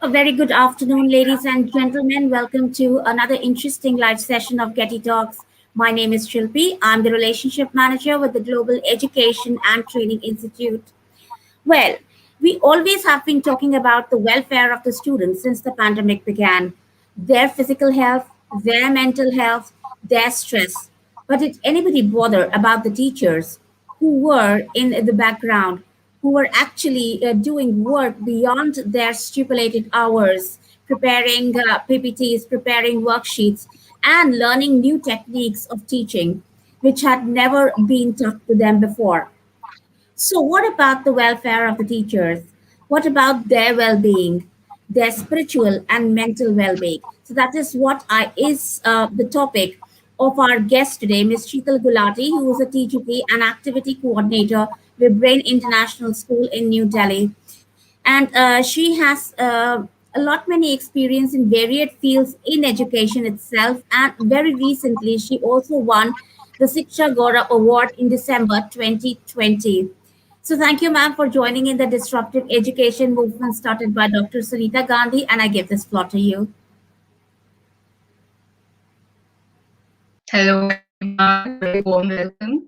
A very good afternoon, ladies and gentlemen. Welcome to another interesting live session of Getty Talks. My name is Shilpi. I'm the relationship manager with the Global Education and Training Institute. Well, we always have been talking about the welfare of the students since the pandemic began, their physical health, their mental health, their stress. But did anybody bother about the teachers who were in the background, who were actually doing work beyond their stipulated hours, preparing PPTs, preparing worksheets, and learning new techniques of teaching, which had never been taught to them before? So, what about the welfare of the teachers? What about their well-being, their spiritual and mental well-being? So, that is what is the topic of our guest today, Ms. Sheetal Gulati, who is a TGP and activity coordinator with Brain International School in New Delhi, and she has a lot many experience in varied fields in education itself. And very recently, she also won the Siksha Gaurav Award in December 2020. So thank you, ma'am, for joining in the disruptive education movement started by Dr. Sunita Gandhi, and I give this floor to you. Hello, everyone. A very warm welcome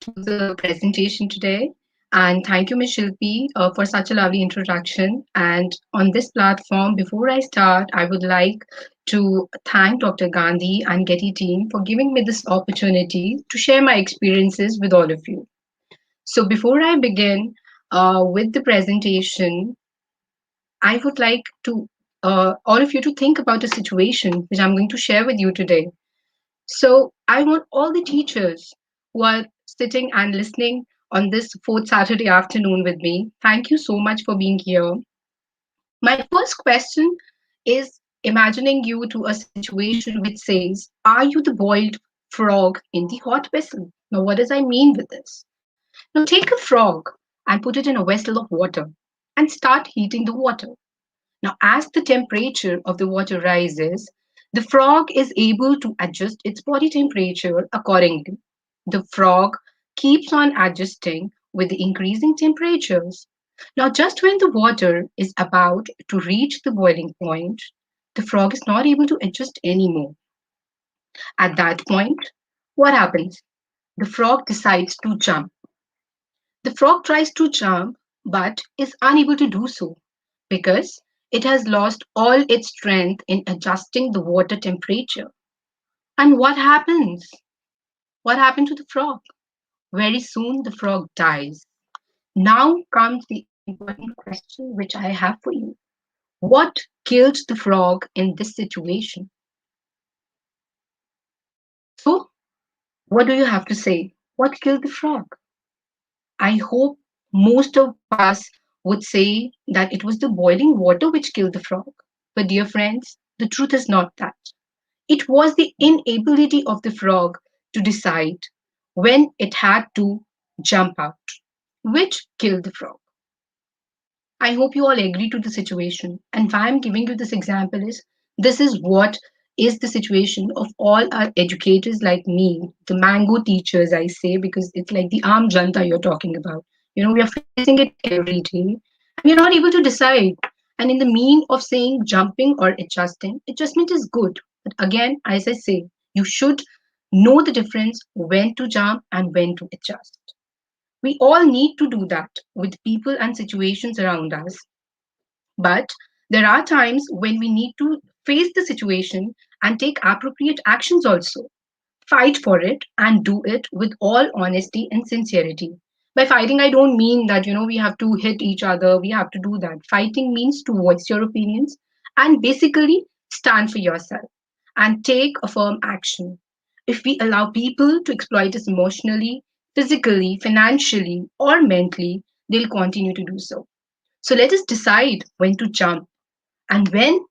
to the presentation today. And thank you, Ms. Shilpi, for such a lovely introduction. And on this platform, before I start, I would like to thank Dr. Gandhi and Getty team for giving me this opportunity to share my experiences with all of you. So before I begin with the presentation, I would like to all of you to think about a situation which I'm going to share with you today. So I want all the teachers who are sitting and listening on this fourth Saturday afternoon with me. Thank you so much for being here. My first question is imagining you to a situation which says, are you the boiled frog in the hot vessel? Now, what does I mean with this? Now, take a frog and put it in a vessel of water and start heating the water. Now, as the temperature of the water rises, the frog is able to adjust its body temperature accordingly. The frog keeps on adjusting with the increasing temperatures. Now, just when the water is about to reach the boiling point, the frog is not able to adjust anymore. At that point, what happens? The frog decides to jump. The frog tries to jump but is unable to do so because it has lost all its strength in adjusting the water temperature. And what happens? What happened to the frog? Very soon the frog dies. Now comes the important question which I have for you. What killed the frog in this situation? So, what do you have to say? What killed the frog? I hope most of us would say that it was the boiling water which killed the frog. But, dear friends, the truth is not that. It was the inability of the frog to decide when it had to jump out, which killed the frog. I hope you all agree to the situation. And why I'm giving you this example is this is what is the situation of all our educators like me, the mango teachers, I say, because it's like the arm janta you're talking about. You know, we are facing it every day and we're not able to decide. And in the mean of saying jumping or adjusting, adjustment is good. But again, as I say, you should know the difference when to jump and when to adjust. We all need to do that with people and situations around us. But there are times when we need to face the situation and take appropriate actions also. Fight for it and do it with all honesty and sincerity. By fighting, I don't mean that, we have to hit each other, we have to do that. Fighting means to voice your opinions and basically stand for yourself and take a firm action. If we allow people to exploit us emotionally, physically, financially, or mentally, they'll continue to do so. So let us decide when to jump and when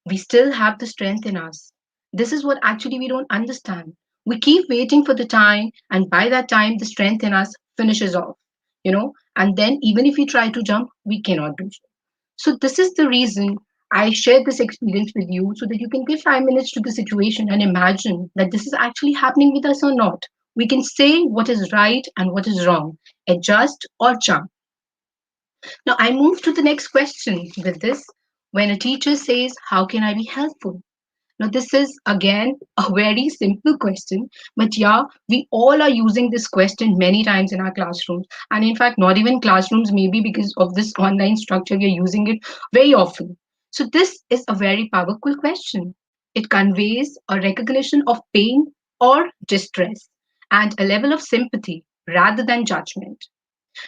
we still have the strength in us. This is what actually we don't understand. We keep waiting for the time, and by that time, the strength in us finishes off, and then even if we try to jump, we cannot do so. So, this is the reason I shared this experience with you so that you can give 5 minutes to the situation and imagine that this is actually happening with us or not. We can say what is right and what is wrong, adjust or jump. Now, I move to the next question with this. When a teacher says, "How can I be helpful?" Now, this is again a very simple question, but yeah, we all are using this question many times in our classrooms. And in fact, not even classrooms, maybe because of this online structure, we are using it very often. So, this is a very powerful question. It conveys a recognition of pain or distress and a level of sympathy rather than judgment.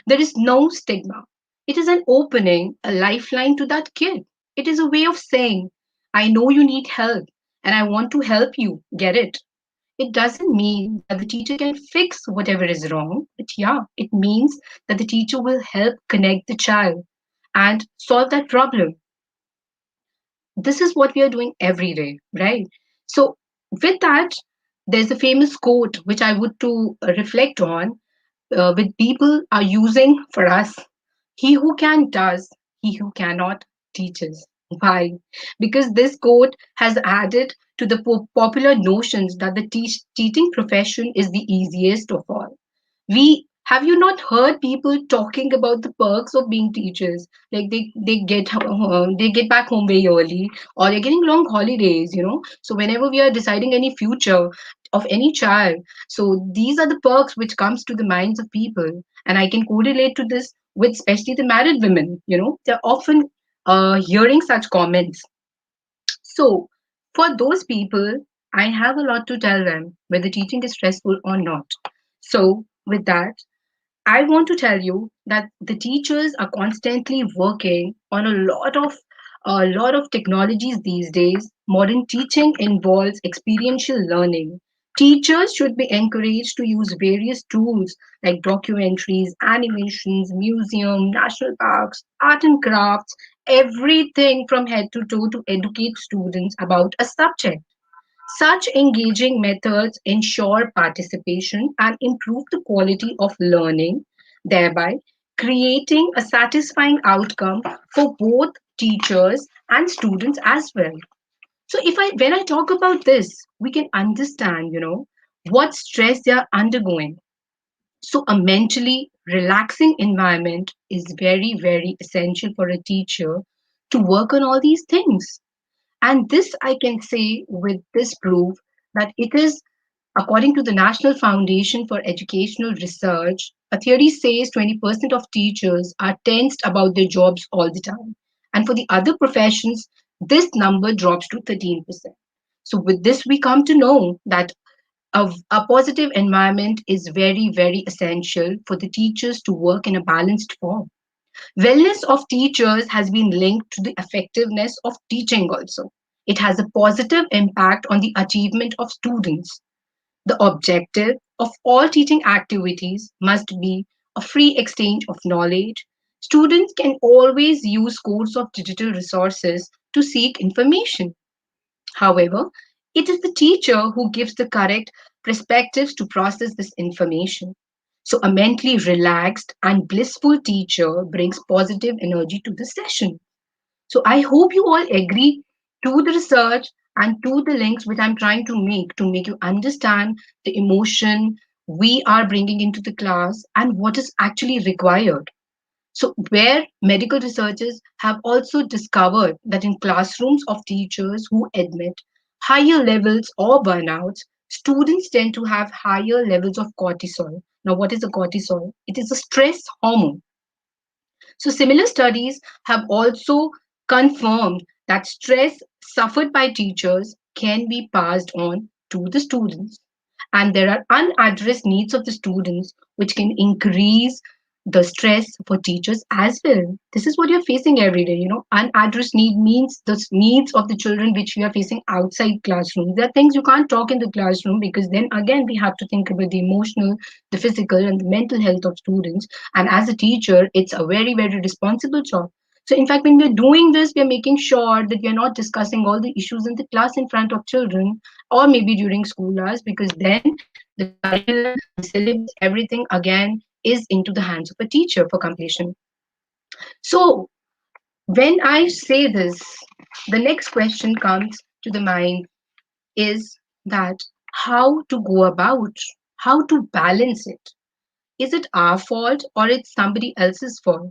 There is no stigma. It is an opening, a lifeline to that kid. It is a way of saying, "I know you need help and I want to help you get it." It doesn't mean that the teacher can fix whatever is wrong, but yeah, it means that the teacher will help connect the child and solve that problem. This is what we are doing every day, right? So, with that, there's a famous quote which I would to reflect on with people are using for us. He who can does, he who cannot teaches. Why? Because this quote has added to the popular notions that the teaching profession is the easiest of all. We have you not heard people talking about the perks of being teachers? Like they get back home very early, or they're getting long holidays. So whenever we are deciding any future of any child, so these are the perks which comes to the minds of people, and I can correlate to this with especially the married women. They're often hearing such comments. So for those people, I have a lot to tell them whether teaching is stressful or not. So with that, I want to tell you that the teachers are constantly working on a lot of technologies these days. Modern teaching involves experiential learning. Teachers should be encouraged to use various tools like documentaries, animations, museum, national parks, art and crafts, everything from head to toe to educate students about a subject. Such engaging methods ensure participation and improve the quality of learning, thereby creating a satisfying outcome for both teachers and students as well. So when I talk about this, we can understand, what stress they are undergoing. So a mentally relaxing environment is very, very essential for a teacher to work on all these things. And this I can say with this proof that it is, according to the National Foundation for Educational Research, a theory says 20% of teachers are tensed about their jobs all the time. And for the other professions, this number drops to 13%. So, with this, we come to know that a positive environment is very, very essential for the teachers to work in a balanced form. Wellness of teachers has been linked to the effectiveness of teaching also. It has a positive impact on the achievement of students. The objective of all teaching activities must be a free exchange of knowledge. Students can always use scores of digital resources to seek information. However, it is the teacher who gives the correct perspectives to process this information. So, a mentally relaxed and blissful teacher brings positive energy to the session. So I hope you all agree to the research and to the links which I'm trying to make you understand the emotion we are bringing into the class and what is actually required. So where medical researchers have also discovered that in classrooms of teachers who admit higher levels or burnouts, students tend to have higher levels of cortisol. Now, what is a cortisol? It is a stress hormone. So, similar studies have also confirmed that stress suffered by teachers can be passed on to the students. And there are unaddressed needs of the students which can increase the stress for teachers as well. This is what you're facing every day. Unaddressed need means the needs of the children which we are facing outside classroom. There are things you can't talk in the classroom because then again we have to think about the emotional, the physical, and the mental health of students. And as a teacher, it's a very, very responsible job. So, in fact, when we're doing this, we're making sure that we're not discussing all the issues in the class in front of children or maybe during school hours, because then the curriculum, the syllabus, everything again is into the hands of a teacher for completion. So, when I say this, the next question comes to the mind is that how to go about, how to balance it. Is it our fault or it's somebody else's fault?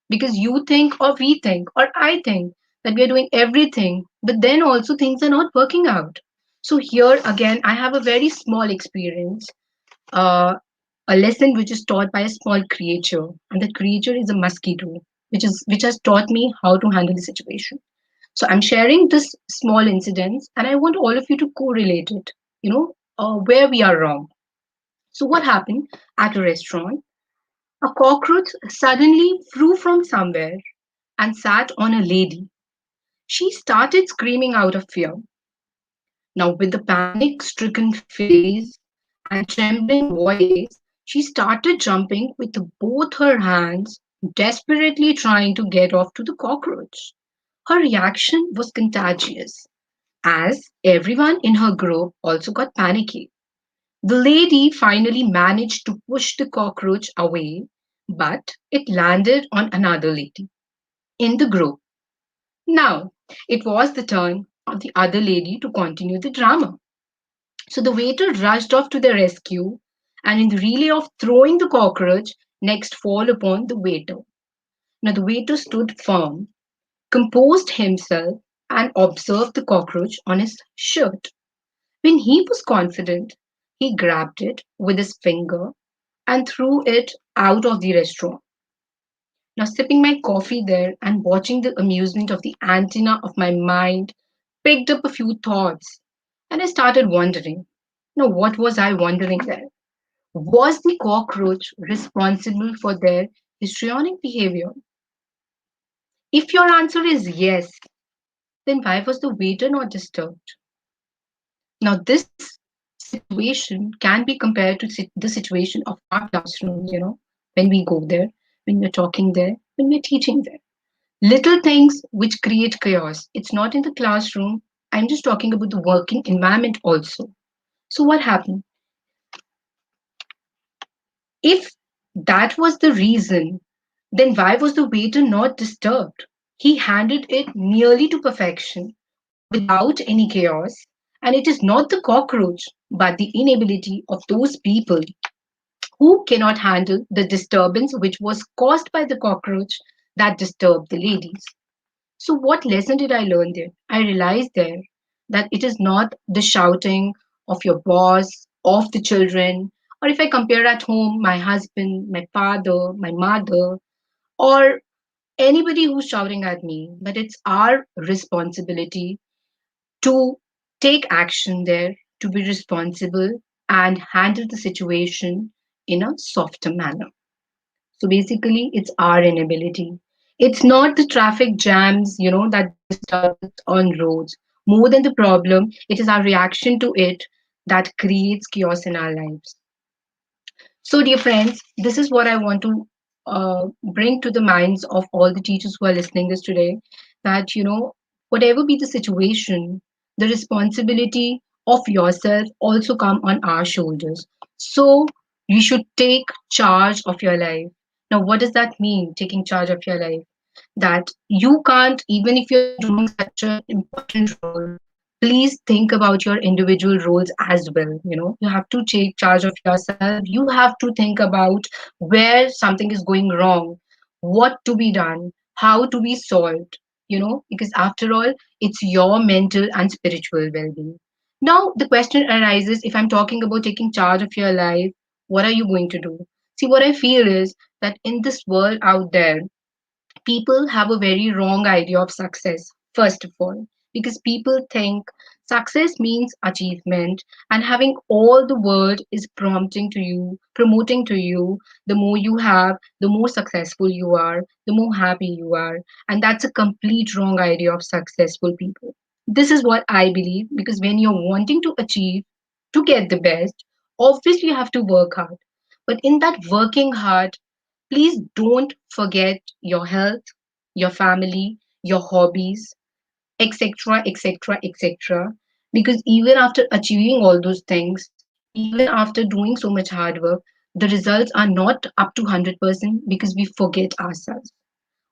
Because you think or we think or I think that we are doing everything, but then also things are not working out. So here again, I have a very small experience, uh, a lesson which is taught by a small creature, and that creature is a mosquito, which has taught me how to handle the situation. So I'm sharing this small incident, and I want all of you to correlate it. Where we are wrong. So what happened at a restaurant? A cockroach suddenly flew from somewhere and sat on a lady. She started screaming out of fear. Now, with the panic stricken face and trembling voice, she started jumping with both her hands, desperately trying to get off to the cockroach. Her reaction was contagious, as everyone in her group also got panicky. The lady finally managed to push the cockroach away, but it landed on another lady in the group. Now, it was the turn of the other lady to continue the drama. So the waiter rushed off to the rescue, and in the relay of throwing the cockroach, next fall upon the waiter. Now the waiter stood firm, composed himself, and observed the cockroach on his shirt. When he was confident, he grabbed it with his finger and threw it out of the restaurant. Now, sipping my coffee there and watching the amusement of the antenna of my mind picked up a few thoughts, and I started wondering. Now, what was I wondering there? Was the cockroach responsible for their histrionic behavior? If your answer is yes, then why was the waiter not disturbed? Now, this situation can be compared to the situation of our classrooms, when we go there, when we're talking there, when we're teaching there. Little things which create chaos. It's not in the classroom. I'm just talking about the working environment also. So, what happened? If that was the reason, then why was the waiter not disturbed? He handled it nearly to perfection without any chaos. And it is not the cockroach, but the inability of those people who cannot handle the disturbance which was caused by the cockroach that disturbed the ladies. So, what lesson did I learn there? I realized there that it is not the shouting of your boss, of the children, or if I compare at home, my husband, my father, my mother, or anybody who's shouting at me, but it's our responsibility to take action there, to be responsible and handle the situation in a softer manner. So basically, it's our inability. It's not the traffic jams, that disturb us on roads. More than the problem, it is our reaction to it that creates chaos in our lives. So, dear friends, this is what I want to bring to the minds of all the teachers who are listening this today. That whatever be the situation, the responsibility of yourself also come on our shoulders. So you should take charge of your life. Now, what does that mean? Taking charge of your life, that you can't, even if you're doing such an important role, please think about your individual roles as well. You have to take charge of yourself. You have to think about where something is going wrong, what to be done, how to be solved, because after all, it's your mental and spiritual well-being. Now the question arises, if I'm talking about taking charge of your life, what are you going to do? See, what I feel is that in this world out there, people have a very wrong idea of success, first of all, because people think success means achievement, and having all the world is prompting to you, promoting to you, the more you have, the more successful you are, the more happy you are. And that's a complete wrong idea of successful people. This is what I believe, because when you're wanting to achieve, to get the best, obviously you have to work hard. But in that working hard, please don't forget your health, your family, your hobbies, etc., etc., etc. Because even after achieving all those things, even after doing so much hard work, the results are not up to 100% because we forget ourselves.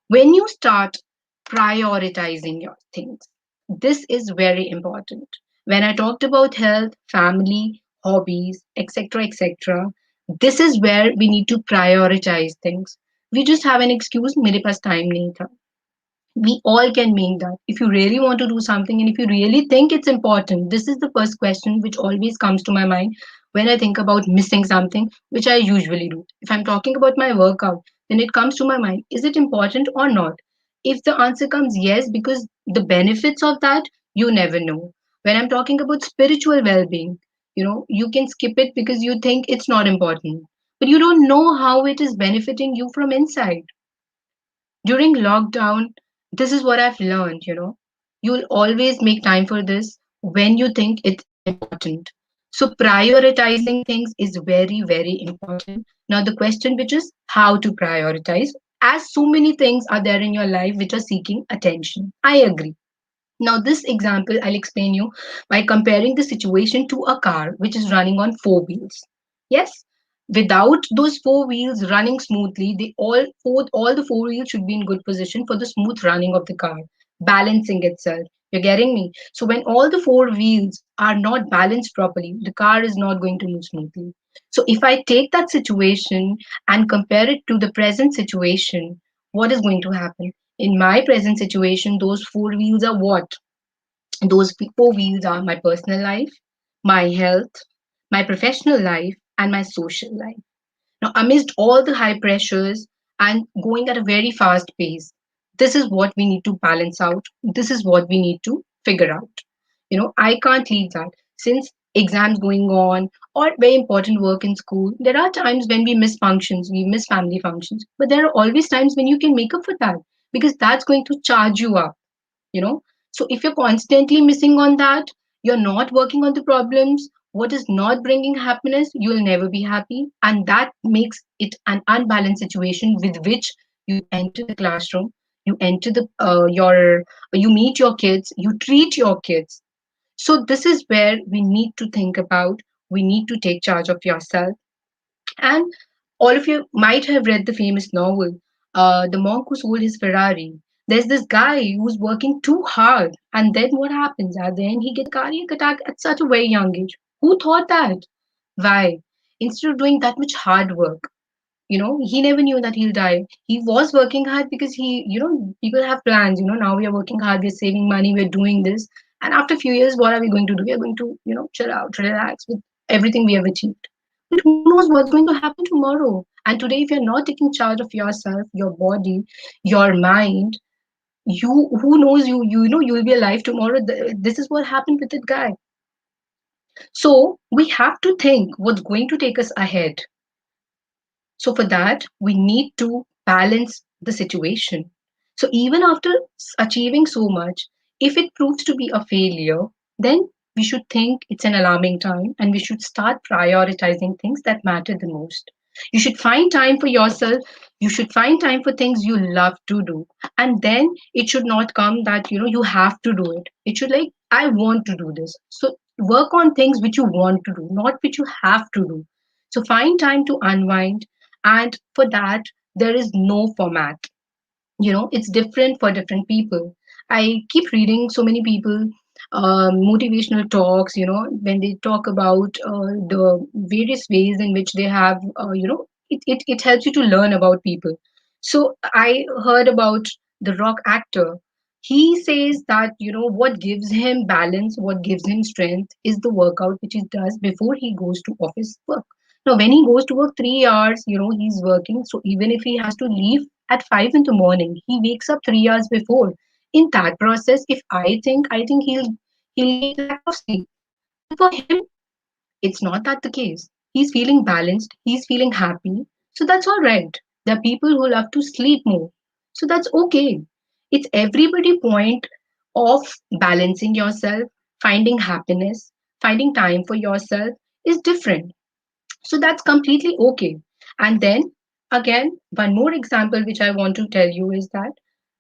When you start prioritizing your things, this is very important. When I talked about health, family, hobbies, etc., etc., this is where we need to prioritize things. We just have an excuse, मेरे पास time नहीं था. We all can make that. If you really want to do something and if you really think it's important, this is the first question which always comes to my mind when I think about missing something, which I usually do. If I'm talking about my workout, then it comes to my mind, is it important or not? If the answer comes yes, because the benefits of that, you never know. When I'm talking about spiritual well being, you can skip it because you think it's not important, but you don't know how it is benefiting you from inside. During lockdown, this is what I've learned. You'll always make time for this when you think it's important. So prioritizing things is very, very important. Now the question, which is how to prioritize, as so many things are there in your life which are seeking attention. I agree. Now, this example I'll explain you by comparing the situation to a car which is running on four wheels. Yes, without those four wheels running smoothly, all the four wheels should be in good position for the smooth running of the car, balancing itself. You're getting me? So when all the four wheels are not balanced properly, the car is not going to move smoothly. So if I take that situation and compare it to the present situation, what is going to happen? In my present situation, those four wheels are what? Those four wheels are my personal life, my health, my professional life, and my social life. Now, amidst all the high pressures and going at a very fast pace, this is what we need to balance out. This is what we need to figure out. I can't leave that. Since exams going on or very important work in school, there are times when we miss functions, we miss family functions, but there are always times when you can make up for that because that's going to charge you up you know so if you're constantly missing on that, you're not working on the problems, what is not bringing happiness, you'll never be happy, and that makes it an unbalanced situation with which you enter the classroom, you enter the your you meet your kids, you treat your kids. So this is where we need to think about, we need to take charge of yourself. And all of you might have read the famous novel, The Monk Who Sold His Ferrari. There's this guy who's working too hard, and then what happens? At the end, he gets a cardiac attack at such a very young age. Who thought that? Why? Instead of doing that much hard work, he never knew that he'll die. He was working hard because people have plans. Now we are working hard, we're saving money, we're doing this. And after a few years, what are we going to do? We are going to, chill out, relax with everything we have achieved. But who knows what's going to happen tomorrow? And today, if you're not taking charge of yourself, your body, your mind, who knows you'll be alive tomorrow. This is what happened with that guy. So we have to think what's going to take us ahead. So for that, we need to balance the situation. So even after achieving so much, if it proves to be a failure, then we should think it's an alarming time and we should start prioritizing things that matter the most. You should find time for yourself. You should find time for things you love to do. And then it should not come that, you have to do it. It should like, I want to do this. So work on things which you want to do, not which you have to do. So find time to unwind, and for that there is no format. It's different for different people. I keep reading so many people motivational talks, when they talk about the various ways in which they have it helps you to learn about people. So I heard about the rock actor. He says that what gives him balance, what gives him strength is the workout which he does before he goes to office work. Now when he goes to work 3 hours, he's working, so even if he has to leave at 5 in the morning, he wakes up 3 hours before. In that process, if I think he'll get lack of sleep. But for him, it's not that the case. He's feeling balanced, he's feeling happy. So that's all right. There are people who love to sleep more. So that's okay. It's everybody point of balancing yourself, finding happiness, finding time for yourself is different. So that's completely okay. And then again, one more example which I want to tell you is that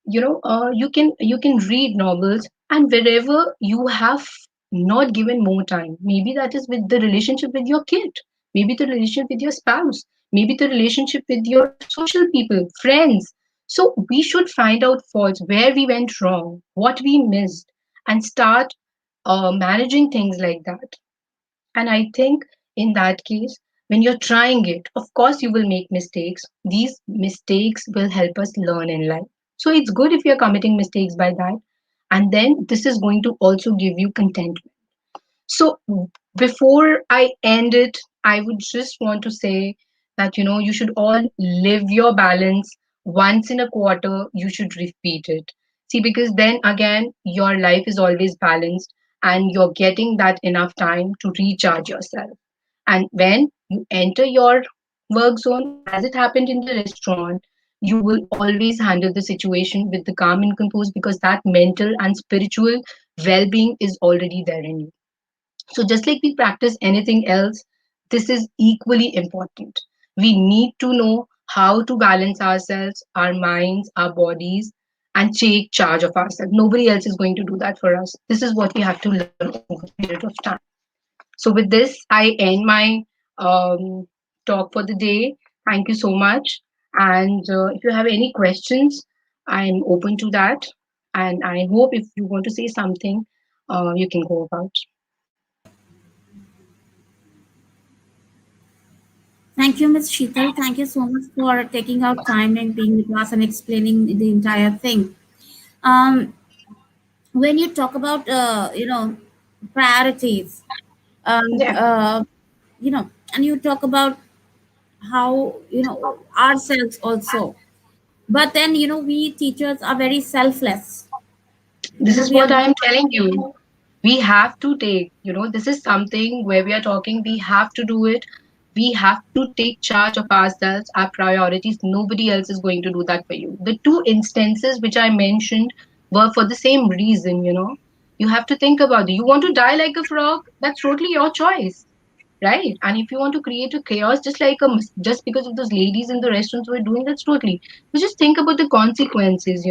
you can read novels, and wherever you have not given more time, maybe that is with the relationship with your kid, maybe the relationship with your spouse, maybe the relationship with your social people, friends. So we should find out faults, where we went wrong, what we missed, and start managing things like that. And I think in that case, when you're trying it, of course you will make mistakes. These mistakes will help us learn in life. So it's good if you're committing mistakes by that. And then this is going to also give you contentment. So before I end it, I would just want to say that you should all live your balance. Once in a quarter, you should repeat it. See, because then again, your life is always balanced and you're getting that enough time to recharge yourself. And when you enter your work zone, as it happened in the restaurant, you will always handle the situation with the calm and composed, because that mental and spiritual well being is already there in you. So, just like we practice anything else, this is equally important. We need to know how to balance ourselves, our minds, our bodies, and take charge of ourselves. Nobody else is going to do that for us. This is what we have to learn over the period of time. So, with this, I end my um, talk for the day. Thank you so much. And if you have any questions, I'm open to that. And I hope if you want to say something, you can go about. Thank you, Ms. Sheetal. Thank you so much for taking out time and being with us and explaining the entire thing. Um, when you talk about, priorities, and, Yeah. and you talk about how, ourselves also. But then, we teachers are very selfless. This is We are what more. I'm telling you. We have to take, this is something where we are talking, we have to do it. We have to take charge of ourselves, our priorities. Nobody else is going to do that for you. The two instances which I mentioned were for the same reason. You have to think about it. You want to die like a frog? That's totally your choice, right? And if you want to create a chaos, just because of those ladies in the restaurants were doing, that's totally. You just think about the consequences.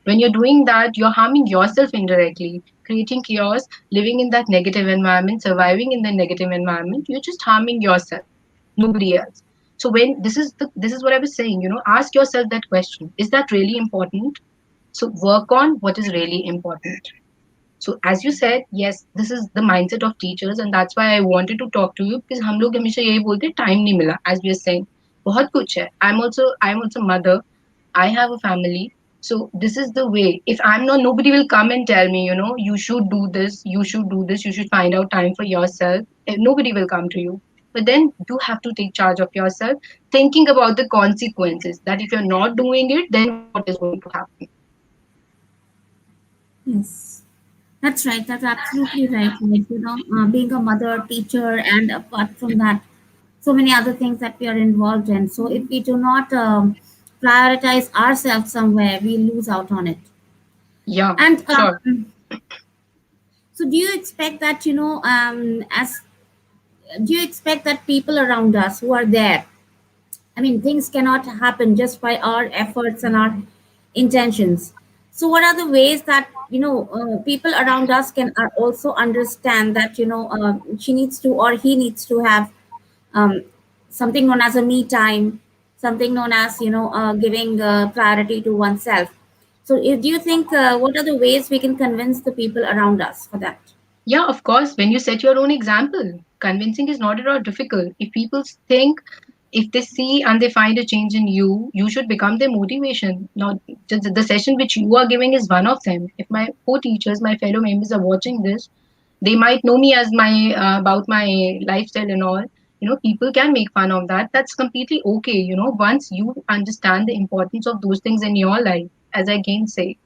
When you're doing that, you're harming yourself indirectly, creating chaos, living in that negative environment, surviving in the negative environment. You're just harming yourself, nobody else. So when this is what I was saying. Ask yourself that question: is that really important? So work on what is really important. So as you said, yes, this is the mindset of teachers, and that's why I wanted to talk to you, because हम लोग हमेशा यही बोलते हैं, time नहीं मिला, as we are saying. बहुत कुछ है. I'm also mother. I have a family. So this is the way. If I'm not, nobody will come and tell me, you should do this, you should do this, you should find out time for yourself. Nobody will come to you. But then you have to take charge of yourself, thinking about the consequences. That if you're not doing it, then what is going to happen? Yes. That's right. That's absolutely right. Like, being a mother, teacher, and apart from that, so many other things that we are involved in. So if we do not prioritize ourselves somewhere, we lose out on it. Yeah, And sure. so, do you expect that as do you expect that people around us who are there? I mean, things cannot happen just by our efforts and our intentions. So, what are the ways that people around us can also understand that she needs to or he needs to have um, something known as a me time, something known as giving priority to oneself. So, do you think what are the ways we can convince the people around us for that? Yeah, of course, when you set your own example, convincing is not at all difficult. If people think, if they see and they find a change in you, you should become their motivation. Not just the session which you are giving is one of them. If my co-teachers, my fellow members are watching this, they might know me as my about my lifestyle and all. People can make fun of that. That's completely okay. Once you understand the importance of those things in your life, as I again say.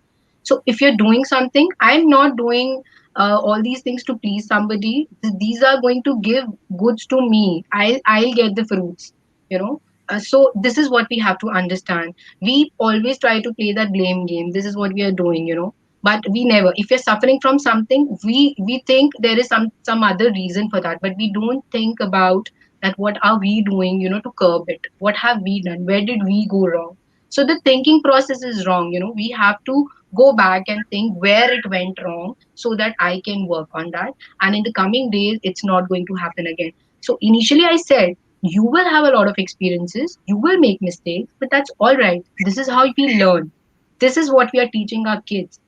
So if you're doing something, I'm not doing all these things to please somebody. These are going to give goods to me. I'll get the fruits. You know. So this is what we have to understand. We always try to play that blame game. This is what we are doing. But we never. If you're suffering from something, we think there is some other reason for that. But we don't think about that. What are we doing? To curb it. What have we done? Where did we go wrong? So the thinking process is wrong. We have to go back and think where it went wrong so that I can work on that. And in the coming days, it's not going to happen again. So initially, I said, you will have a lot of experiences, you will make mistakes, but that's all right. This is how we learn. This is what we are teaching our kids.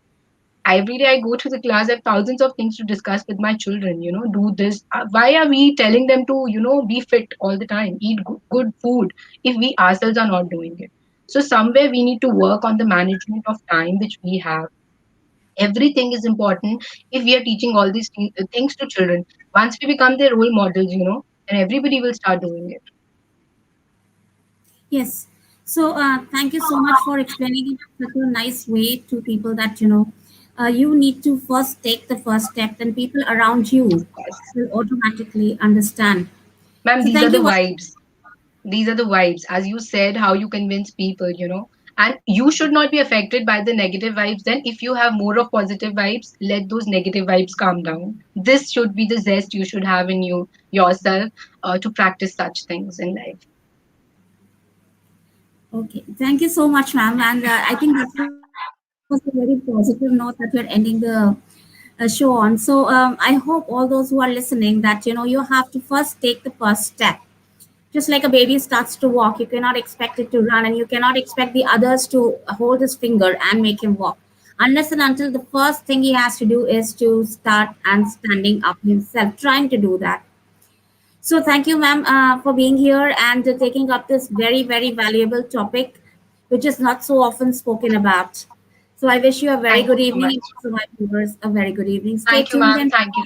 Every day I go to the class, I have thousands of things to discuss with my children, do this. Why are we telling them to, be fit all the time, eat good food if we ourselves are not doing it? So somewhere we need to work on the management of time which we have. Everything is important if we are teaching all these things to children. Once we become their role models, and everybody will start doing it. Yes. So thank you so much for explaining it in such a nice way to people that, you need to first take the first step, then people around you Yes. will automatically understand. Ma'am, So these are thank the you. vibes. These are the vibes. As you said, how you convince people, and you should not be affected by the negative vibes. Then, if you have more of positive vibes, let those negative vibes calm down. This should be the zest you should have in yourself to practice such things in life. Okay. Thank you so much, ma'am. And I think that was a very positive note that you're ending the show on. So I hope all those who are listening that, you have to first take the first step. Just like a baby starts to walk, you cannot expect it to run, and you cannot expect the others to hold his finger and make him walk. Unless and until the first thing he has to do is to start and standing up himself, trying to do that. So, thank you, ma'am, for being here and taking up this very, very valuable topic, which is not so often spoken about. So, I wish you a very Thank good you so evening, much. and also my viewers a very good evening. Stay Thank you, tuned ma'am. in. Thank you.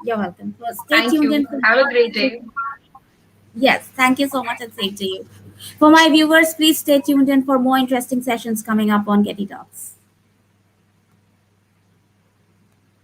You're welcome. So stay Thank tuned you. in for Have a more great day. interesting. Yes, thank you so much, and same to you. For my viewers, please stay tuned in for more interesting sessions coming up on Getty Talks.